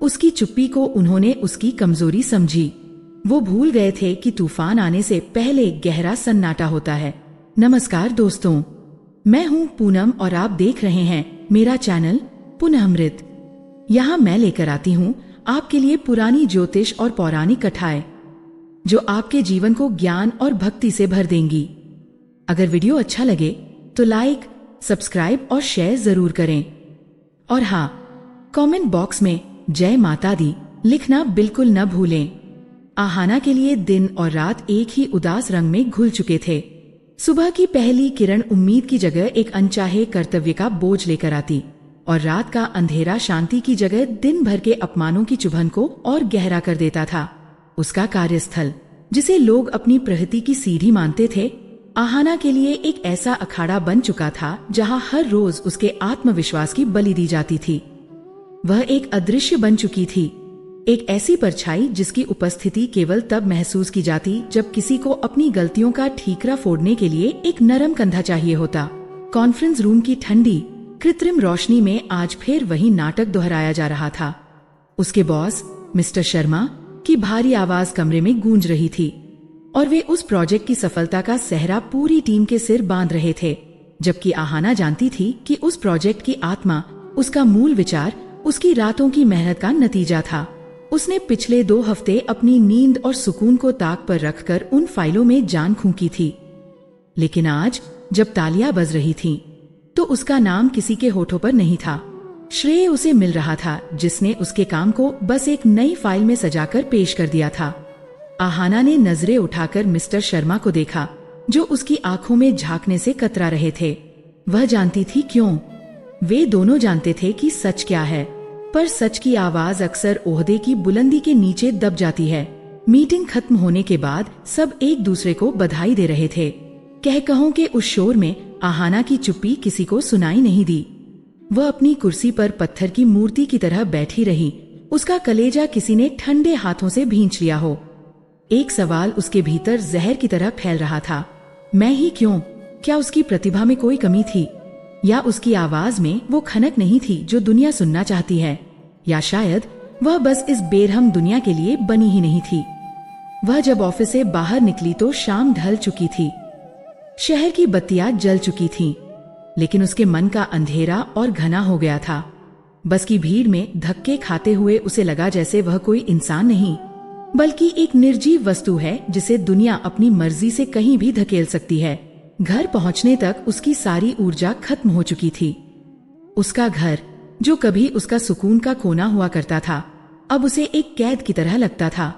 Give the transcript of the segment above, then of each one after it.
उसकी चुप्पी को उन्होंने उसकी कमजोरी समझी। वो भूल गए थे कि तूफान आने से पहले गहरा सन्नाटा होता है। नमस्कार दोस्तों, मैं हूँ पूनम और आप देख रहे हैं मेरा चैनल पुनःमृत। यहाँ मैं लेकर आती हूँ आपके लिए पुरानी ज्योतिष और पौराणिक कथाएं जो आपके जीवन को ज्ञान और भक्ति से भर देंगी। अगर वीडियो अच्छा लगे तो लाइक, सब्सक्राइब और शेयर जरूर करें। और हाँ, कमेंट बॉक्स में जय माता दी लिखना बिल्कुल न भूलें। आहाना के लिए दिन और रात एक ही उदास रंग में घुल चुके थे। सुबह की पहली किरण उम्मीद की जगह एक अनचाहे कर्तव्य का बोझ लेकर आती और रात का अंधेरा शांति की जगह दिन भर के अपमानों की चुभन को और गहरा कर देता था। उसका कार्यस्थल, जिसे लोग अपनी प्रगति की सीढ़ी मानते थे, आहाना के लिए एक ऐसा अखाड़ा बन चुका था जहां हर रोज उसके आत्मविश्वास की बलि दी जाती थी। वह एक अदृश्य बन चुकी थी, एक ऐसी परछाई जिसकी उपस्थिति केवल तब महसूस की जाती जब किसी को अपनी गलतियों का ठीकरा फोड़ने के लिए एक नरम कंधा चाहिए होता। कॉन्फ्रेंस रूम की ठंडी कृत्रिम रोशनी में आज फिर वही नाटक दोहराया जा रहा था। उसके बॉस मिस्टर शर्मा की भारी आवाज कमरे में गूंज रही थी और वे उस प्रोजेक्ट की सफलता का सहरा पूरी टीम के सिर बांध रहे थे, जबकि आहाना जानती थी कि उस प्रोजेक्ट की आत्मा, उसका मूल विचार, उसकी रातों की मेहनत का नतीजा था। उसने पिछले 2 हफ्ते अपनी नींद और सुकून को ताक पर रखकर उन फाइलों में जान फूंकी थी, लेकिन आज जब तालियां बज रही थीं, तो उसका नाम किसी के होठों पर नहीं था। श्रेय उसे मिल रहा था जिसने उसके काम को बस एक नई फाइल में सजाकर पेश कर दिया था। आहाना ने नजरें उठाकर मिस्टर शर्मा को देखा, जो उसकी आंखों में झांकने से कतरा रहे थे। वह जानती थी क्यों। वे दोनों जानते थे कि सच क्या है, पर सच की आवाज अक्सर ओहदे की बुलंदी के नीचे दब जाती है। मीटिंग खत्म होने के बाद सब एक दूसरे को बधाई दे रहे थे। कहकहों के उस शोर में आहाना की चुप्पी किसी को सुनाई नहीं दी। वह अपनी कुर्सी पर पत्थर की मूर्ति की तरह बैठी रही, उसका कलेजा किसी ने ठंडे हाथों से भींच लिया हो। एक सवाल उसके भीतर जहर की तरह फैल रहा था, मैं ही क्यों? क्या उसकी प्रतिभा में कोई कमी थी, या उसकी आवाज में वो खनक नहीं थी जो दुनिया सुनना चाहती है, या शायद वह बस इस बेरहम दुनिया के लिए बनी ही नहीं थी। वह जब ऑफिस से बाहर निकली तो शाम ढल चुकी थी, शहर की बत्तियां जल चुकी थीं, लेकिन उसके मन का अंधेरा और घना हो गया था। बस की भीड़ में धक्के खाते हुए उसे लगा जैसे वह कोई इंसान नहीं, बल्कि एक निर्जीव वस्तु है जिसे दुनिया अपनी मर्जी से कहीं भी धकेल सकती है। घर पहुंचने तक उसकी सारी ऊर्जा खत्म हो चुकी थी। उसका घर, जो कभी उसका सुकून का कोना हुआ करता था, अब उसे एक कैद की तरह लगता था।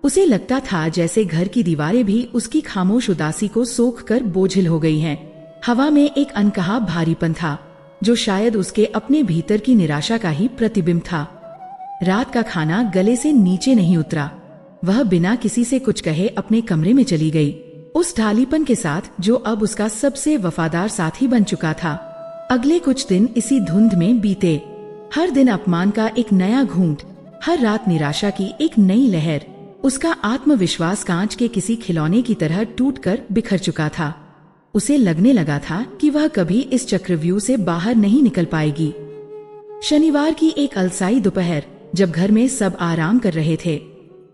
उसे लगता था जैसे घर की दीवारें भी उसकी खामोश उदासी को सोख कर बोझिल हो गई हैं। हवा में एक अनकहा भारीपन था, जो शायद उसके अपने भीतर की निराशा का ही प्रतिबिंब था। रात का खाना गले से नीचे नहीं उतरा। वह बिना किसी से कुछ कहे अपने कमरे में चली गई, उस ढालीपन के साथ जो अब उसका सबसे वफादार साथी बन चुका था। अगले कुछ दिन इसी धुंध में बीते। हर दिन अपमान का एक नया घूंट, हर रात निराशा की एक नई लहर। उसका आत्मविश्वास कांच के किसी खिलौने की तरह टूटकर बिखर चुका था। उसे लगने लगा था कि वह कभी इस चक्रव्यूह से बाहर नहीं निकल पाएगी। शनिवार की एक अलसाई दोपहर, जब घर में सब आराम कर रहे थे,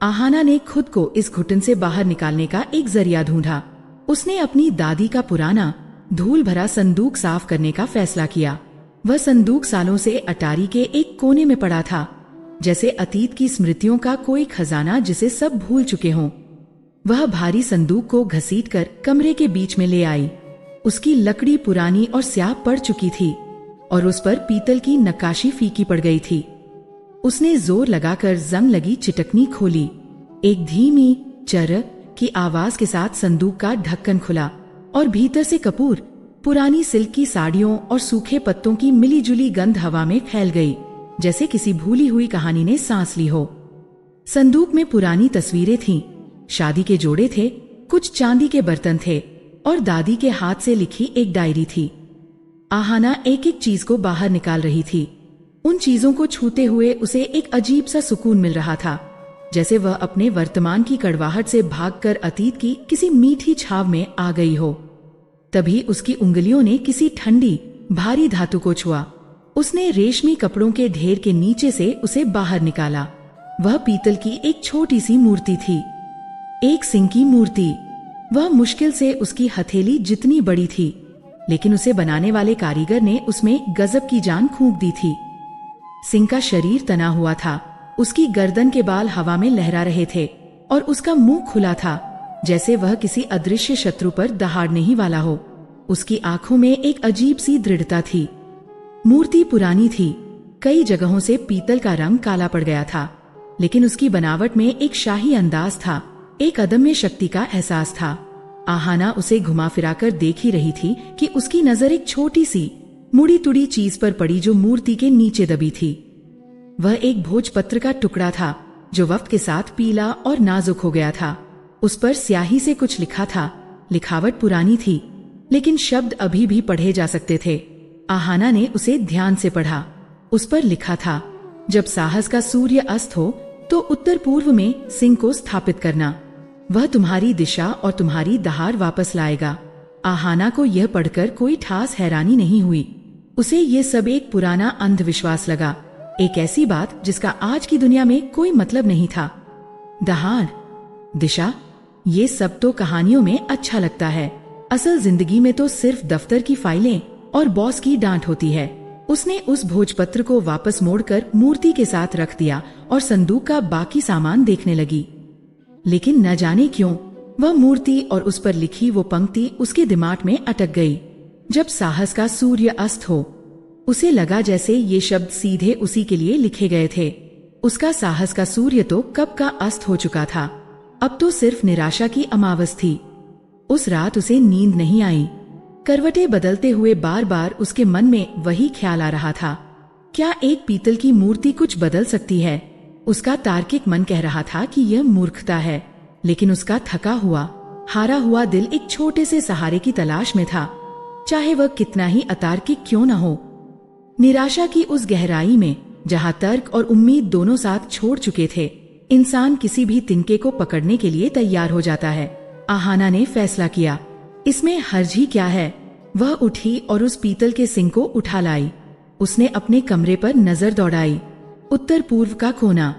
आहाना ने खुद को इस घुटन से बाहर निकालने का एक जरिया ढूंढा। उसने अपनी दादी का पुराना धूल भरा संदूक साफ करने का फैसला किया। वह संदूक सालों से अटारी के एक कोने में पड़ा था, जैसे अतीत की स्मृतियों का कोई खजाना जिसे सब भूल चुके हों। वह भारी संदूक को घसीटकर कमरे के बीच में ले आई। उसकी लकड़ी पुरानी और स्याह पड़ चुकी थी और उस पर पीतल की नक्काशी फीकी पड़ गई थी। उसने जोर लगाकर जंग लगी चिटकनी खोली। एक धीमी चर की आवाज के साथ संदूक का ढक्कन खुला और भीतर से कपूर, पुरानी सिल्क की साड़ियों और सूखे पत्तों की मिलीजुली गंध हवा में फैल गई, जैसे किसी भूली हुई कहानी ने सांस ली हो। संदूक में पुरानी तस्वीरें थीं, शादी के जोड़े थे, कुछ चांदी के बर्तन थे और दादी के हाथ से लिखी एक डायरी थी। आहाना एक एक चीज को बाहर निकाल रही थी। उन चीजों को छूते हुए उसे एक अजीब सा सुकून मिल रहा था, जैसे वह अपने वर्तमान की कड़वाहट से भागकर अतीत की किसी मीठी छाव में आ गई हो। तभी उसकी उंगलियों ने किसी ठंडी भारी धातु को छुआ। उसने रेशमी कपड़ों के ढेर के नीचे से उसे बाहर निकाला। वह पीतल की एक छोटी सी मूर्ति थी, एक सिंह की मूर्ति। वह मुश्किल से उसकी हथेली जितनी बड़ी थी, लेकिन उसे बनाने वाले कारीगर ने उसमें गजब की जान फूंक दी थी। सिंह का शरीर तना हुआ था, उसकी गर्दन के बाल हवा में लहरा रहे थे और उसका मुंह खुला था, जैसे वह किसी अदृश्य शत्रु पर दहाड़ने ही वाला हो। उसकी आंखों में एक अजीब सी दृढ़ता थी। मूर्ति पुरानी थी, कई जगहों से पीतल का रंग काला पड़ गया था, लेकिन उसकी बनावट में एक शाही अंदाज था, एक अदम्य शक्ति का एहसास था। आहाना उसे घुमा फिराकर देख ही रही थी कि उसकी नजर एक छोटी सी मुड़ी तुड़ी चीज पर पड़ी जो मूर्ति के नीचे दबी थी। वह एक भोजपत्र का टुकड़ा था जो वक्त के साथ पीला और नाजुक हो गया था। उस पर स्याही से कुछ लिखा था। लिखावट पुरानी थी, लेकिन शब्द अभी भी पढ़े जा सकते थे। आहाना ने उसे ध्यान से पढ़ा। उस पर लिखा था, जब साहस का सूर्य अस्त हो तो उत्तर पूर्व में सिंह को स्थापित करना, वह तुम्हारी दिशा और तुम्हारी दहाड़ वापस लाएगा। आहाना को यह पढ़कर कोई खास हैरानी नहीं हुई। उसे ये सब एक पुराना अंधविश्वास लगा, एक ऐसी बात जिसका आज की दुनिया में कोई मतलब नहीं था। दहाड़, दिशा, ये सब तो कहानियों में अच्छा लगता है, असल जिंदगी में तो सिर्फ दफ्तर की फाइलें और बॉस की डांट होती है। उसने उस भोजपत्र को वापस मोड़कर मूर्ति के साथ रख दिया और संदूक का बाकी सामान देखने लगी। लेकिन न जाने क्यों वह मूर्ति और उस पर लिखी वो पंक्ति उसके दिमाग में अटक गई। जब साहस का सूर्य अस्त हो, उसे लगा जैसे ये शब्द सीधे उसी के लिए लिखे गए थे। उसका साहस का सूर्य तो कब का अस्त हो चुका था, अब तो सिर्फ निराशा की अमावस थी। उस रात उसे नींद नहीं आई। करवटें बदलते हुए बार बार उसके मन में वही ख्याल आ रहा था, क्या एक पीतल की मूर्ति कुछ बदल सकती है? उसका तार्किक मन कह रहा था कि यह मूर्खता है, लेकिन उसका थका हुआ, हारा हुआ दिल एक छोटे से सहारे की तलाश में था, चाहे वह कितना ही अतार्किक क्यों न हो। निराशा की उस गहराई में, जहाँ तर्क और उम्मीद दोनों साथ छोड़ चुके थे, इंसान किसी भी तिनके को पकड़ने के लिए तैयार हो जाता है। आहाना ने फैसला किया, इसमें हर्ज ही क्या है। वह उठी और उस पीतल के सिंह को उठा लाई। उसने अपने कमरे पर नजर दौड़ाई। उत्तर पूर्व का कोना,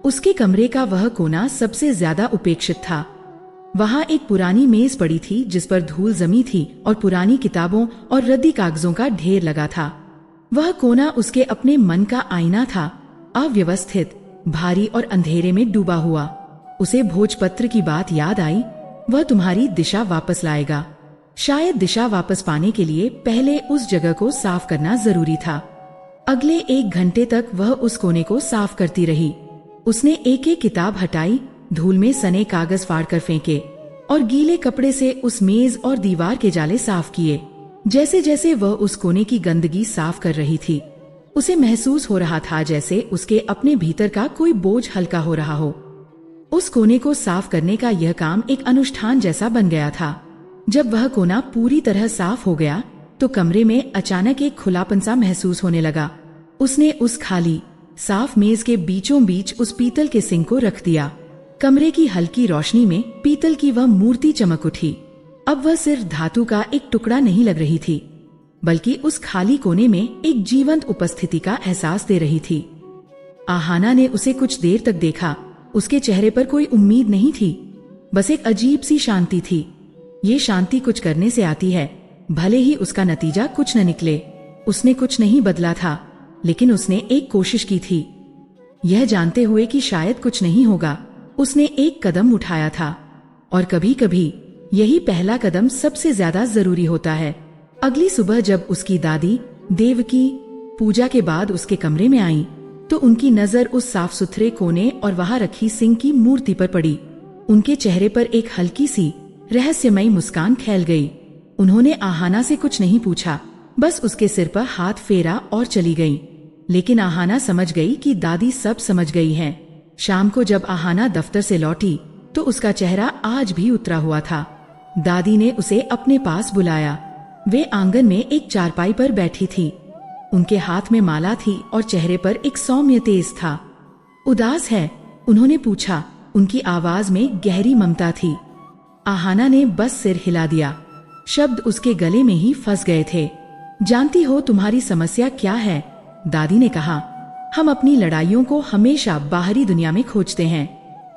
उसके कमरे का वह कोना सबसे ज्यादा उपेक्षित था। वहाँ एक पुरानी मेज पड़ी थी जिस पर धूल जमी थी और पुरानी किताबों और रद्दी कागजों का ढेर लगा था। वह कोना उसके अपने मन का आईना था, अव्यवस्थित, भारी और अंधेरे में डूबा हुआ। उसे भोजपत्र की बात याद आई, वह तुम्हारी दिशा वापस लाएगा। शायद दिशा वापस पाने के लिए पहले उस जगह को साफ करना जरूरी था। अगले 1 घंटे तक वह उस कोने को साफ करती रही। उसने एक एक किताब हटाई, धूल में सने कागज फाड़कर फेंके और गीले कपड़े से उस मेज और दीवार के जाले साफ किए। जैसे जैसे वह उस कोने की गंदगी साफ कर रही थी, उसे महसूस हो रहा था जैसे उसके अपने भीतर का कोई बोझ हल्का हो रहा हो। उस कोने को साफ करने का यह काम एक अनुष्ठान जैसा बन गया था। जब वह कोना पूरी तरह साफ हो गया तो कमरे में अचानक एक खुलापन सा महसूस होने लगा। उसने उस खाली साफ मेज के बीचों बीच उस पीतल के सिंह को रख दिया। कमरे की हल्की रोशनी में पीतल की वह मूर्ति चमक उठी। अब वह सिर्फ धातु का एक टुकड़ा नहीं लग रही थी, बल्कि उस खाली कोने में एक जीवंत उपस्थिति का एहसास दे रही थी। आहाना ने उसे कुछ देर तक देखा। उसके चेहरे पर कोई उम्मीद नहीं थी, बस एक अजीब सी शांति थी। ये शांति कुछ करने से आती है, भले ही उसका नतीजा कुछ न निकले। उसने कुछ नहीं बदला था, लेकिन उसने एक कोशिश की थी। यह जानते हुए कि शायद कुछ नहीं होगा, उसने एक कदम उठाया था। और कभी कभी यही पहला कदम सबसे ज्यादा जरूरी होता है। अगली सुबह जब उसकी दादी देवकी पूजा के बाद उसके कमरे में आई, तो उनकी नजर उस साफ सुथरे कोने और वहां रखी सिंह की मूर्ति पर पड़ी। उनके चेहरे पर एक हल्की सी रहस्यमयी मुस्कान फैल गई। उन्होंने आहाना से कुछ नहीं पूछा, बस उसके सिर पर हाथ फेरा और चली गईं। लेकिन आहाना समझ गई कि दादी सब समझ गई हैं। शाम को जब आहाना दफ्तर से लौटी तो उसका चेहरा आज भी उतरा हुआ था। दादी ने उसे अपने पास बुलाया। वे आंगन में एक चारपाई पर बैठी थी। उनके हाथ में माला थी और चेहरे पर एक सौम्य तेज था। उदास है? उन्होंने पूछा। उनकी आवाज में गहरी ममता थी। आहाना ने बस सिर हिला दिया। शब्द उसके गले में ही फंस गए थे। जानती हो तुम्हारी समस्या क्या है? दादी ने कहा, हम अपनी लड़ाइयों को हमेशा बाहरी दुनिया में खोजते हैं।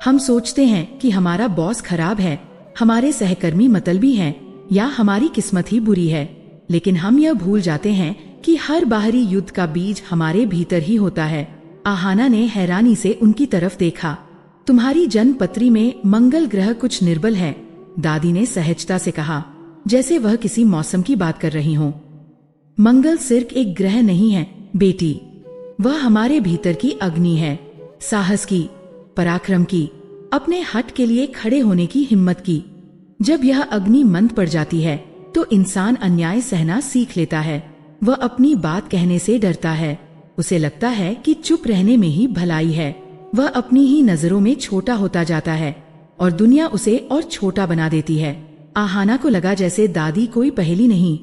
हम सोचते हैं कि हमारा बॉस खराब है, हमारे सहकर्मी मतलबी हैं या हमारी किस्मत ही बुरी है। लेकिन हम यह भूल जाते हैं कि हर बाहरी युद्ध का बीज हमारे भीतर ही होता है। आहाना ने हैरानी से उनकी तरफ देखा। तुम्हारी जन्म पत्री में मंगल ग्रह कुछ निर्बल है, दादी ने सहजता से कहा, जैसे वह किसी मौसम की बात कर रही हो। मंगल सिर्फ एक ग्रह नहीं है बेटी, वह हमारे भीतर की अग्नि है, साहस की, पराक्रम की, अपने हट के लिए खड़े होने की हिम्मत की। जब यह अग्नि मंद पड़ जाती है तो इंसान अन्याय सहना सीख लेता है। वह अपनी बात कहने से डरता है, उसे लगता है कि चुप रहने में ही भलाई है। वह अपनी ही नजरों में छोटा होता जाता है और दुनिया उसे और छोटा बना देती है। आहाना को लगा जैसे दादी कोई पहेली नहीं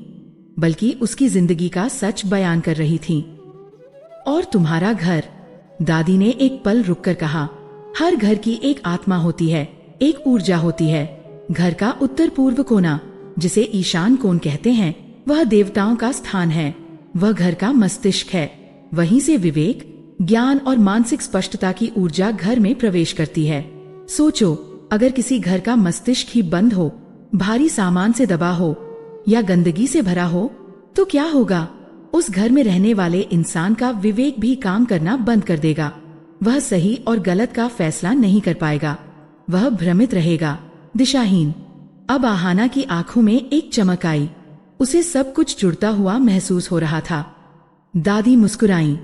बल्कि उसकी जिंदगी का सच बयान कर रही थी। और तुम्हारा घर, दादी ने एक पल रुककर कहा, हर घर की एक आत्मा होती है, एक ऊर्जा होती है। घर का उत्तर पूर्व कोना, जिसे ईशान कोण कहते हैं, वह देवताओं का स्थान है। वह घर का मस्तिष्क है। वहीं से विवेक, ज्ञान और मानसिक स्पष्टता की ऊर्जा घर में प्रवेश करती है। सोचो, अगर किसी घर का मस्तिष्क ही बंद हो, भारी सामान से दबा हो या गंदगी से भरा हो तो क्या होगा? उस घर में रहने वाले इंसान का विवेक भी काम करना बंद कर देगा। वह सही और गलत का फैसला नहीं कर पाएगा। वह भ्रमित रहेगा, दिशाहीन। अब आहाना की आंखों में एक चमक आई। उसे सब कुछ जुड़ता हुआ महसूस हो रहा था। दादी मुस्कुराईं।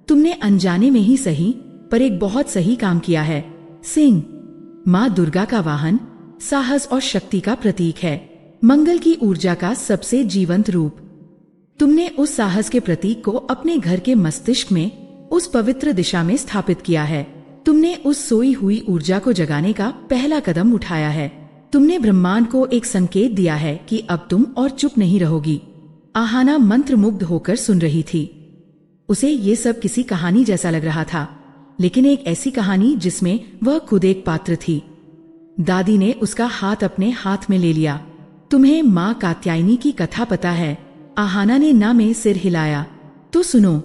तुमने अनजाने में ही सही पर एक बहुत सही काम किया है। सिंह माँ दुर्गा का वाहन, साहस और शक्ति का प्रतीक है, मंगल की ऊर्जा का सबसे जीवंत रूप। तुमने उस साहस के प्रतीक को अपने घर के मस्तिष्क में, उस पवित्र दिशा में स्थापित किया है। तुमने उस सोई हुई ऊर्जा को जगाने का पहला कदम उठाया है। तुमने ब्रह्मांड को एक संकेत दिया है कि अब तुम और चुप नहीं रहोगी। आहाना मंत्रमुग्ध होकर सुन रही थी। उसे ये सब किसी कहानी जैसा लग रहा था, लेकिन एक ऐसी कहानी जिसमें वह खुद एक पात्र थी। दादी ने उसका हाथ अपने हाथ में ले लिया। तुम्हें माँ कात्यायनी की कथा पता है? आहाना ने ना में सिर हिलाया। तो सुनो।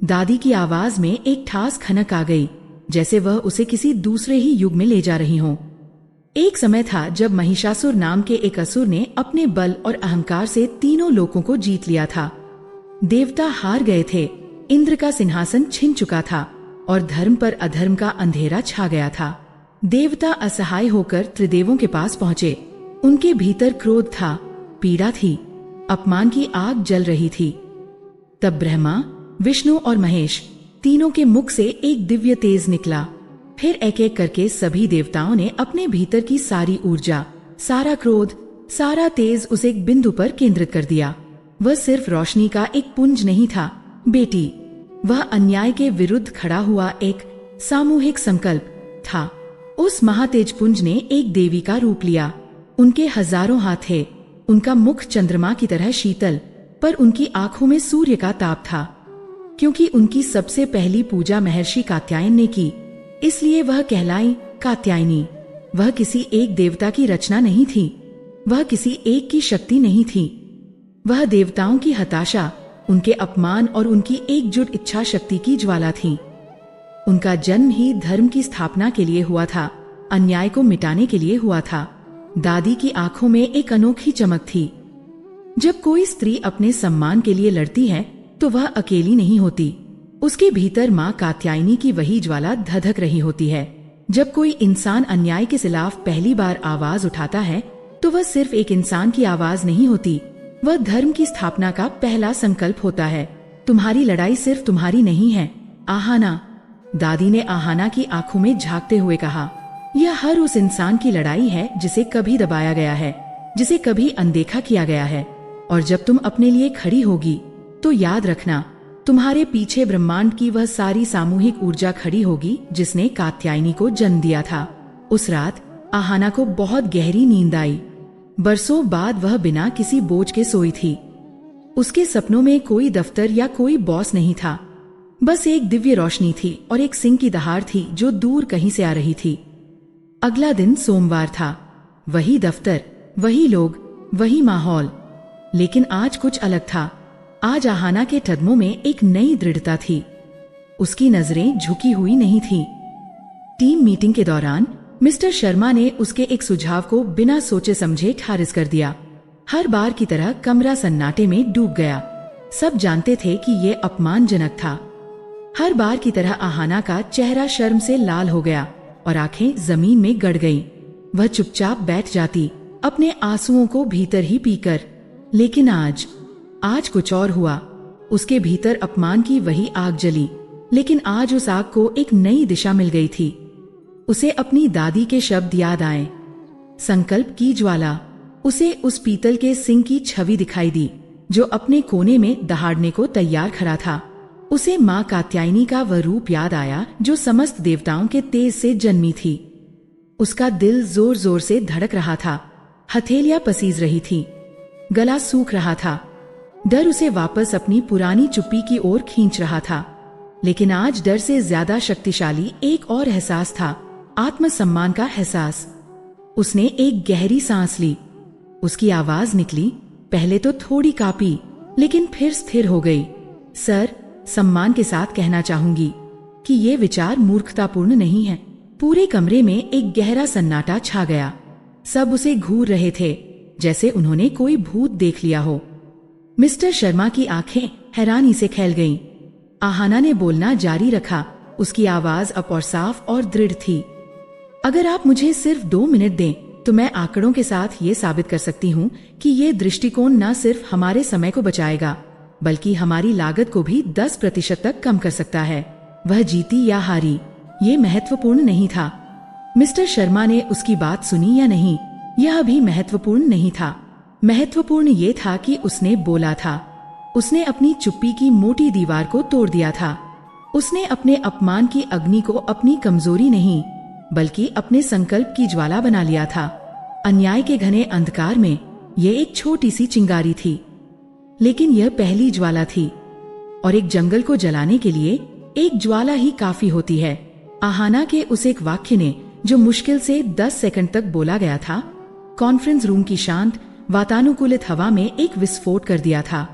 दादी की आवाज में एक ठास खनक आ गई, जैसे वह उसे किसी दूसरे ही युग में ले जा रही हो। एक समय था जब महिषासुर नाम के एक असुर ने अपने बल और अहंकार से तीनों लोकों को जीत लिया था। देवता हार गए थे, इंद्र का सिंहासन छिन चुका था और धर्म पर अधर्म का अंधेरा छा गया था। देवता असहाय होकर त्रिदेवों के पास पहुँचे। उनके भीतर क्रोध था, पीड़ा थी, अपमान की आग जल रही थी। तब ब्रह्मा, विष्णु और महेश तीनों के मुख से एक दिव्य तेज निकला। फिर एक एक करके सभी देवताओं ने अपने भीतर की सारी ऊर्जा, सारा क्रोध, सारा तेज उस एक बिंदु पर केंद्रित कर दिया। वह सिर्फ रोशनी का एक पुंज नहीं था बेटी, वह अन्याय के विरुद्ध खड़ा हुआ एक सामूहिक संकल्प था। उस महातेज पुंज ने एक देवी का रूप लिया। उनके हजारों हाथ थे, उनका मुख चंद्रमा की तरह शीतल, पर उनकी आंखों में सूर्य का ताप था। क्योंकि उनकी सबसे पहली पूजा महर्षि कात्यायन ने की, इसलिए वह कहलाई कात्यायनी। वह किसी एक देवता की रचना नहीं थी, वह किसी एक की शक्ति नहीं थी, वह देवताओं की हताशा, उनके अपमान और उनकी एकजुट इच्छा शक्ति की ज्वाला थी। उनका जन्म ही धर्म की स्थापना के लिए हुआ था, अन्याय को मिटाने के लिए हुआ था। दादी की आंखों में एक अनोखी चमक थी। जब कोई स्त्री अपने सम्मान के लिए लड़ती है तो वह अकेली नहीं होती, उसके भीतर माँ कात्यायनी की वही ज्वाला धधक रही होती है। जब कोई इंसान अन्याय के खिलाफ पहली बार आवाज उठाता है तो वह सिर्फ एक इंसान की आवाज नहीं होती, वह धर्म की स्थापना का पहला संकल्प होता है। तुम्हारी लड़ाई सिर्फ तुम्हारी नहीं है आहाना, दादी ने आहाना की आंखों में झांकते हुए कहा। यह हर उस इंसान की लड़ाई है जिसे कभी दबाया गया है, जिसे कभी अनदेखा किया गया है। और जब तुम अपने लिए खड़ी होगी तो याद रखना, तुम्हारे पीछे ब्रह्मांड की वह सारी सामूहिक ऊर्जा खड़ी होगी जिसने कात्यायनी को जन्म दिया था। उस रात आहाना को बहुत गहरी नींद आई। बरसों बाद वह बिना किसी बोझ के सोई थी। उसके सपनों में कोई दफ्तर या कोई बॉस नहीं था, बस एक दिव्य रोशनी थी और एक सिंह की दहाड़ थी जो दूर कहीं से आ रही थी। अगला दिन सोमवार था, वही दफ्तर, वही लोग, वही माहौल, लेकिन आज कुछ अलग था। आज आहाना के कदमों में एक नई दृढ़ता थी। उसकी नजरें झुकी हुई नहीं थी। टीम मीटिंग के दौरान मिस्टर शर्मा ने उसके एक सुझाव को बिना सोचे समझे खारिज कर दिया। हर बार की तरह कमरा सन्नाटे में डूब गया। सब जानते थे कि ये अपमानजनक था। हर बार की तरह आहाना का चेहरा शर्म से लाल हो गया और आंखें जमीन में गड़ गईं। वह चुपचाप बैठ जाती, अपने आंसुओं को भीतर ही पीकर। लेकिन आज कुछ और हुआ। उसके भीतर अपमान की वही आग जली, लेकिन आज उस आग को एक नई दिशा मिल गई थी। उसे अपनी दादी के शब्द याद आए, संकल्प की ज्वाला। उसे उस पीतल के सिंह की छवि दिखाई दी जो अपने कोने में दहाड़ने को तैयार खड़ा था। उसे माँ कात्यायनी का वह रूप याद आया जो समस्त देवताओं के तेज से जन्मी थी। उसका दिल जोर जोर से धड़क रहा था, हथेलियां पसीज रही थी, गला सूख रहा था। डर उसे वापस अपनी पुरानी चुप्पी की ओर खींच रहा था। लेकिन आज डर से ज्यादा शक्तिशाली एक और एहसास था, आत्मसम्मान का एहसास। उसने एक गहरी सांस ली। उसकी आवाज निकली, पहले तो थोड़ी कांपी, लेकिन फिर स्थिर हो गई। सर, सम्मान के साथ कहना चाहूंगी कि ये विचार मूर्खतापूर्ण नहीं है। पूरे कमरे में एक गहरा सन्नाटा छा गया। सब उसे घूर रहे थे, जैसे उन्होंने कोई भूत देख लिया हो। मिस्टर शर्मा की आंखें हैरानी से खेल गईं। आहाना ने बोलना जारी रखा। उसकी आवाज अब और साफ और दृढ़ थी। अगर आप मुझे सिर्फ 2 मिनट दें तो मैं आंकड़ों के साथ ये साबित कर सकती हूँ कि ये दृष्टिकोण न सिर्फ हमारे समय को बचाएगा, बल्कि हमारी लागत को भी 10% तक कम कर सकता है। वह जीती या हारी, ये महत्वपूर्ण नहीं था। मिस्टर शर्मा ने उसकी बात सुनी या नहीं, यह भी महत्वपूर्ण नहीं था। महत्वपूर्ण ये था कि उसने बोला था। उसने अपनी चुप्पी की मोटी दीवार को तोड़ दिया था। उसने अपने अपमान की अग्नि को अपनी कमजोरी नहीं, बल्कि अपने संकल्प की ज्वाला बना लिया था। अन्याय के घने अंधकार में यह एक छोटी सी चिंगारी थी, लेकिन यह पहली ज्वाला थी, और एक जंगल को जलाने के लिए एक ज्वाला ही काफी होती है। आहाना के उस एक वाक्य ने, जो मुश्किल से 10 सेकंड तक बोला गया था, कॉन्फ्रेंस रूम की शांत वातानुकूलित हवा में एक विस्फोट कर दिया था।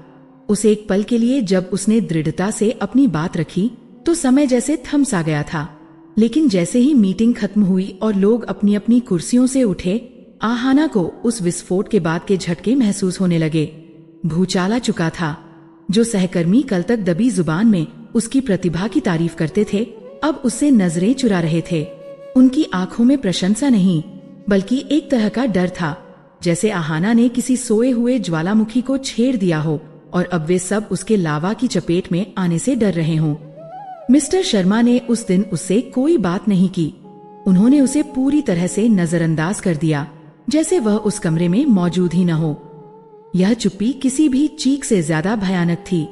उस एक पल के लिए जब उसने दृढ़ता से अपनी बात रखी तो समय जैसे थम सा गया था। लेकिन जैसे ही मीटिंग खत्म हुई और लोग अपनी अपनी कुर्सियों से उठे, आहाना को उस विस्फोट के बाद के झटके महसूस होने लगे। भूचाल आ चुका था। जो सहकर्मी कल तक दबी जुबान में उसकी प्रतिभा की तारीफ करते थे, अब उससे नजरें चुरा रहे थे। उनकी आंखों में प्रशंसा नहीं, बल्कि एक तरह का डर था, जैसे आहाना ने किसी सोए हुए ज्वालामुखी को छेड़ दिया हो और अब वे सब उसके लावा की चपेट में आने से डर रहे हों। मिस्टर शर्मा ने उस दिन उससे कोई बात नहीं की। उन्होंने उसे पूरी तरह से नजरअंदाज कर दिया, जैसे वह उस कमरे में मौजूद ही न हो। यह चुप्पी किसी भी चीख से ज्यादा भयानक थी।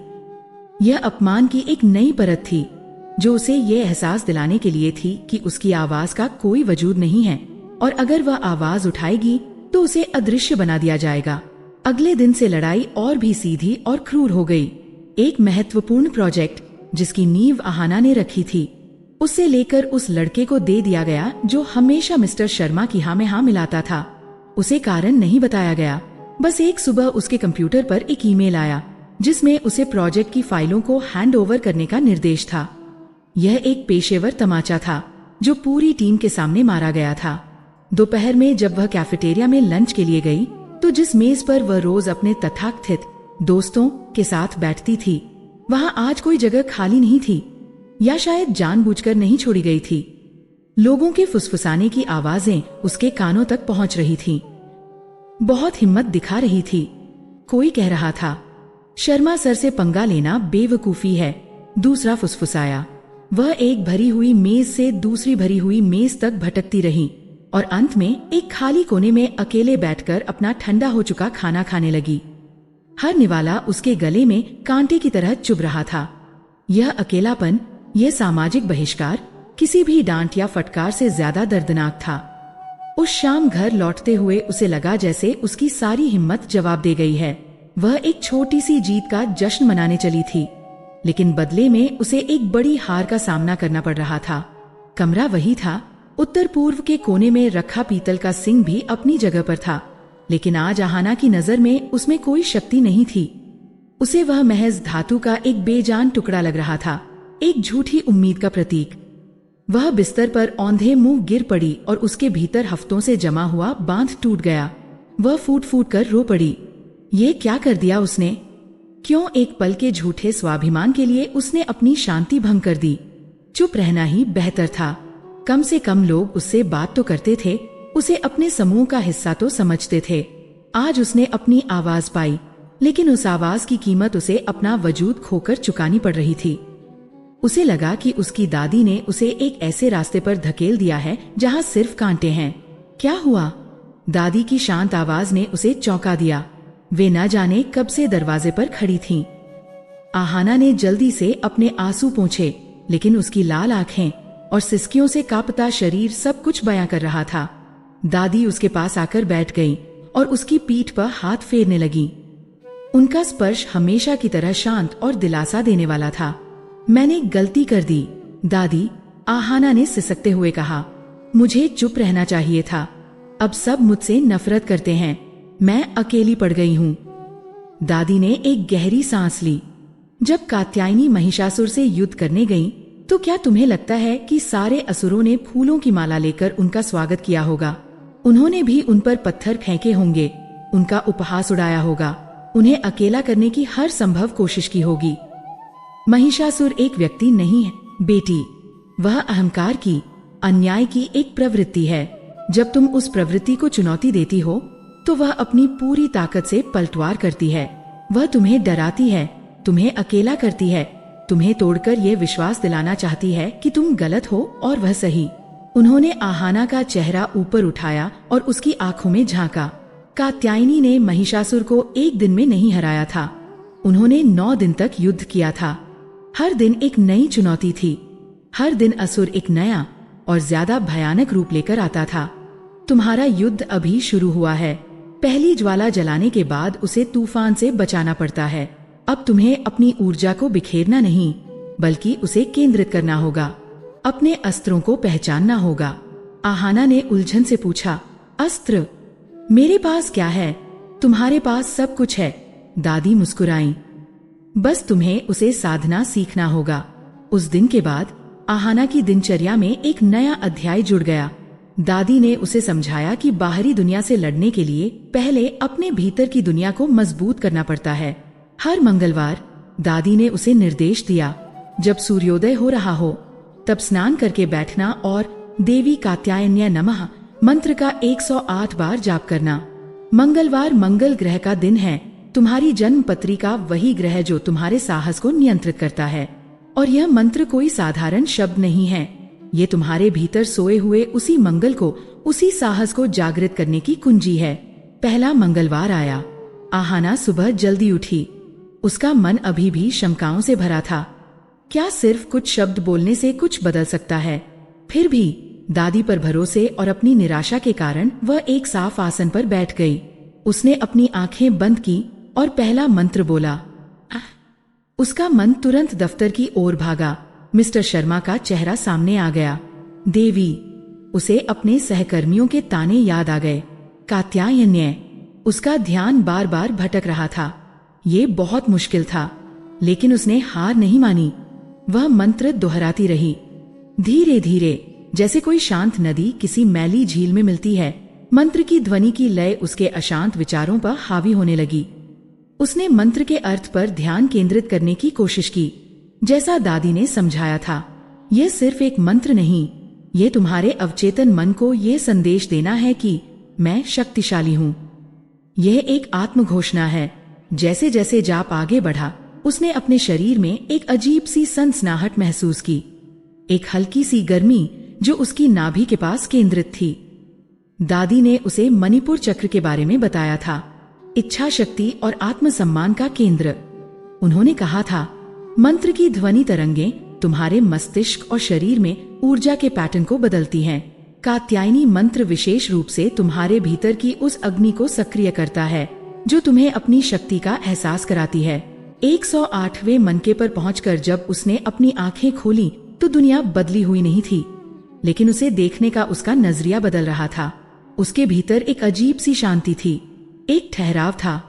यह अपमान की एक नई परत थी, जो उसे ये एहसास दिलाने के लिए थी कि उसकी आवाज का कोई वजूद नहीं है, और अगर वह आवाज उठाएगी तो उसे अदृश्य बना दिया जाएगा। अगले दिन से लड़ाई और भी सीधी और क्रूर हो गई। एक महत्वपूर्ण प्रोजेक्ट जिसकी नींव आहाना ने रखी थी, उसे लेकर उस लड़के को दे दिया गया जो हमेशा मिस्टर शर्मा की हाँ में हाँ मिलाता था। उसे कारण नहीं बताया गया, बस एक सुबह उसके कंप्यूटर पर एक ईमेल आया जिसमें उसे प्रोजेक्ट की फाइलों को हैंड ओवर करने का निर्देश था। यह एक पेशेवर तमाचा था जो पूरी टीम के सामने मारा गया था। दोपहर में जब वह कैफेटेरिया में लंच के लिए गई, तो जिस मेज पर वह रोज अपने तथाकथित दोस्तों के साथ बैठती थी, वहां आज कोई जगह खाली नहीं थी, या शायद जानबूझकर नहीं छोड़ी गई थी। लोगों के फुसफुसाने की आवाजें उसके कानों तक पहुंच रही थीं। बहुत हिम्मत दिखा रही थी। कोई कह रहा था, शर्मा सर से पंगा लेना बेवकूफी है। दूसरा फुसफुसाया। वह एक भरी हुई मेज से दूसरी भरी हुई मेज तक भटकती रही और अंत में एक खाली कोने में अकेले बैठकर अपना ठंडा हो चुका खाना खाने लगी। हर निवाला उसके गले में कांटे की तरह चुभ रहा था। यह अकेलापन, यह सामाजिक बहिष्कार किसी भी डांट या फटकार से ज्यादा दर्दनाक था। उस शाम घर लौटते हुए उसे लगा जैसे उसकी सारी हिम्मत जवाब दे गई है। वह एक छोटी सी जीत का जश्न मनाने चली थी, लेकिन बदले में उसे एक बड़ी हार का सामना करना पड़ रहा था। कमरा वही था, उत्तर पूर्व के कोने में रखा पीतल का सिंह भी अपनी जगह पर था, लेकिन आज आहाना की नजर में उसमें कोई शक्ति नहीं थी। उसे वह महज धातु का एक बेजान टुकड़ा लग रहा था, एक झूठी उम्मीद का प्रतीक। वह बिस्तर पर औंधे मुंह गिर पड़ी और उसके भीतर हफ्तों से जमा हुआ बांध टूट गया। वह फूट फूट कर रो पड़ी। ये क्या कर दिया उसने? क्यों एक पल के झूठे स्वाभिमान के लिए उसने अपनी शांति भंग कर दी? चुप रहना ही बेहतर था। कम से कम लोग उससे बात तो करते थे, उसे अपने समूह का हिस्सा तो समझते थे। आज उसने अपनी आवाज पाई, लेकिन उस आवाज की कीमत उसे अपना वजूद खोकर चुकानी पड़ रही थी। उसे लगा कि उसकी दादी ने उसे एक ऐसे रास्ते पर धकेल दिया है जहां सिर्फ कांटे हैं। क्या हुआ? दादी की शांत आवाज ने उसे चौंका दिया। वे न जाने कब से दरवाजे पर खड़ी थीं। आहाना ने जल्दी से अपने आंसू पोंछे, लेकिन उसकी लाल आंखें और सिसकियों से कांपता शरीर सब कुछ बयां कर रहा था। दादी उसके पास आकर बैठ गई और उसकी पीठ पर हाथ फेरने लगी। उनका स्पर्श हमेशा की तरह शांत और दिलासा देने वाला था। मैंने गलती कर दी, दादी, आहाना ने सिसकते हुए कहा। मुझे चुप रहना चाहिए था। अब सब मुझसे नफरत करते हैं। मैं अकेली पड़ गई हूँ। दादी ने एक गहरी सांस ली। जब कात्यायनी महिषासुर से युद्ध करने गईं, तो क्या तुम्हें लगता है कि सारे असुरों ने फूलों की माला लेकर उनका स्वागत किया होगा? उन्होंने भी उन पर पत्थर फेंके होंगे, उनका उपहास उड़ाया होगा, उन्हें अकेला करने की हर संभव कोशिश की होगी। महिषासुर एक व्यक्ति नहीं है बेटी, वह अहंकार की, अन्याय की एक प्रवृत्ति है। जब तुम उस प्रवृत्ति को चुनौती देती हो, तो वह अपनी पूरी ताकत से पलटवार करती है। वह तुम्हें डराती है, तुम्हें अकेला करती है, तुम्हें तोड़कर यह विश्वास दिलाना चाहती है कि तुम गलत हो और वह सही। उन्होंने आहाना का चेहरा ऊपर उठाया और उसकी आंखों में झांका। कात्यायनी ने महिषासुर को एक दिन में नहीं हराया था, उन्होंने 9 दिन तक युद्ध किया था। हर दिन एक नई चुनौती थी, हर दिन असुर एक नया और ज्यादा भयानक रूप लेकर आता था। तुम्हारा युद्ध अभी शुरू हुआ है। पहली ज्वाला जलाने के बाद उसे तूफान से बचाना पड़ता है। अब तुम्हें अपनी ऊर्जा को बिखेरना नहीं, बल्कि उसे केंद्रित करना होगा। अपने अस्त्रों को पहचानना होगा। आहाना ने उलझन से पूछा, अस्त्र? मेरे पास क्या है? तुम्हारे पास सब कुछ है, दादी मुस्कुराई। बस तुम्हें उसे साधना सीखना होगा। उस दिन के बाद आहाना की दिनचर्या में एक नया अध्याय जुड़ गया। दादी ने उसे समझाया कि बाहरी दुनिया से लड़ने के लिए पहले अपने भीतर की दुनिया को मजबूत करना पड़ता है। हर मंगलवार दादी ने उसे निर्देश दिया, जब सूर्योदय हो रहा हो तब स्नान करके बैठना और देवी कात्यायन्य नमः मंत्र का 108 बार जाप करना। मंगलवार मंगल ग्रह का दिन है, तुम्हारी जन्म पत्री का वही ग्रह जो तुम्हारे साहस को नियंत्रित करता है। और यह मंत्र कोई साधारण शब्द नहीं है, ये तुम्हारे भीतर सोए हुए उसी मंगल को, उसी साहस को जागृत करने की कुंजी है। पहला मंगलवार आया। आहाना सुबह जल्दी उठी। उसका मन अभी भी शंकाओं से भरा था। क्या सिर्फ कुछ शब्द बोलने से कुछ बदल सकता है? फिर भी दादी पर भरोसे और अपनी निराशा के कारण वह एक साफ आसन पर बैठ गई। उसने अपनी आंखें बंद की और पहला मंत्र बोला। उसका मन तुरंत दफ्तर की ओर भागा। मिस्टर शर्मा का चेहरा सामने आ गया। देवी, उसे अपने सहकर्मियों के ताने याद आ गए। कात्यायन्य, उसका ध्यान बार बार भटक रहा था। ये बहुत मुश्किल था, लेकिन उसने हार नहीं मानी। वह मंत्र दोहराती रही, धीरे धीरे, जैसे कोई शांत नदी किसी मैली झील में मिलती है। मंत्र की ध्वनि की लय उसके अशांत विचारों पर हावी होने लगी। उसने मंत्र के अर्थ पर ध्यान केंद्रित करने की कोशिश की, जैसा दादी ने समझाया था। यह सिर्फ एक मंत्र नहीं, ये तुम्हारे अवचेतन मन को यह संदेश देना है कि मैं शक्तिशाली हूँ। यह एक आत्म घोषणा है। जैसे जैसे जाप आगे बढ़ा, उसने अपने शरीर में एक अजीब सी सनसनाहट महसूस की, एक हल्की सी गर्मी जो उसकी नाभि के पास केंद्रित थी। दादी ने उसे मणिपुर चक्र के बारे में बताया था, इच्छा शक्ति और आत्मसम्मान का केंद्र। उन्होंने कहा था, मंत्र की ध्वनि तरंगें तुम्हारे मस्तिष्क और शरीर में ऊर्जा के पैटर्न को बदलती हैं। कात्यायनी मंत्र विशेष रूप से तुम्हारे भीतर की उस अग्नि को सक्रिय करता है जो तुम्हें अपनी शक्ति का एहसास कराती है। 108वें मनके पर पहुंचकर जब उसने अपनी आंखें खोली तो दुनिया बदली हुई नहीं थी, लेकिन उसे देखने का उसका नजरिया बदल रहा था। उसके भीतर एक अजीब सी शांति थी, एक ठहराव था,